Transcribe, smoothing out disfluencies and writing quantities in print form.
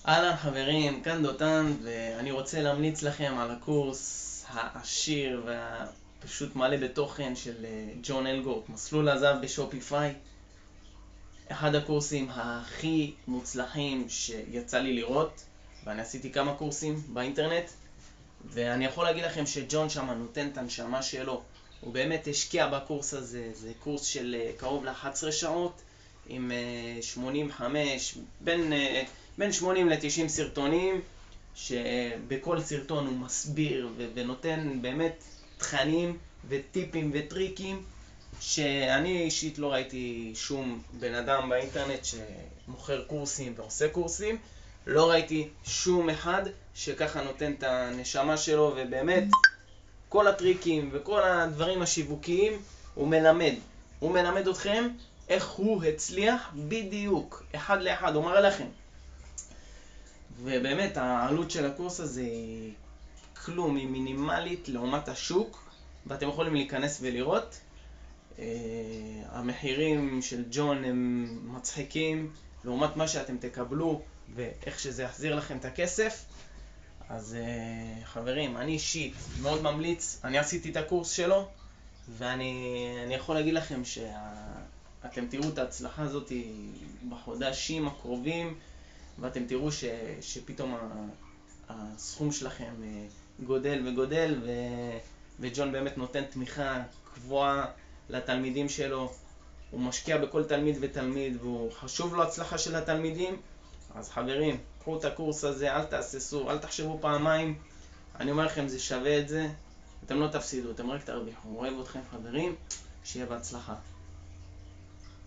אהלן חברים, כאן דותן, ואני רוצה להמליץ לכם על הקורס העשיר והפשוט מלא בתוכן של ג'ון אלגורט, מסלול הזהב בשופיפיי. אחד הקורסים הכי מוצלחים שיצא לי לראות, ואני עשיתי כמה קורסים באינטרנט, ואני יכול להגיד לכם שג'ון שם נותן את הנשמה שלו. הוא באמת השקיע בקורס הזה, זה קורס של קרוב ל-11 שעות, עם 85, בין 80 ל-90 סרטונים, שבכל סרטון הוא מסביר ונותן באמת תכנים וטיפים וטריקים, שאני אישית לא ראיתי שום בן אדם באינטרנט שמוכר קורסים ועושה קורסים, לא ראיתי שום אחד שככה נותן את הנשמה שלו, ובאמת כל הטריקים וכל הדברים השיווקיים הוא מלמד אתכם איך הוא הצליח בדיוק, אחד לאחד, הוא מראה לכם. ובאמת העלות של הקורס הזה היא כלום, היא מינימלית לעומת השוק, ואתם יכולים להיכנס ולראות. המחירים של ג'ון הם מצחיקים לעומת מה שאתם תקבלו ואיך שזה יחזיר לכם את הכסף. אז חברים, אני אישית מאוד ממליץ, אני עשיתי את הקורס שלו, ואני יכול להגיד לכם שאתם תראו את ההצלחה הזאת בחודשים הקרובים, ואתם תראו שפתאום הסכום שלכם גודל וגודל, וג'ון באמת נותן תמיכה קבועה לתלמידים שלו. הוא משקיע בכל תלמיד ותלמיד, והוא חשוב לו הצלחה של התלמידים. אז חברים, קחו את הקורס הזה, אל תהססו, אל תחשבו פעמיים. אני אומר לכם, זה שווה את זה. אתם לא תפסידו, אתם רק תרוויחו. אוהב אתכם חברים, שיהיה בהצלחה.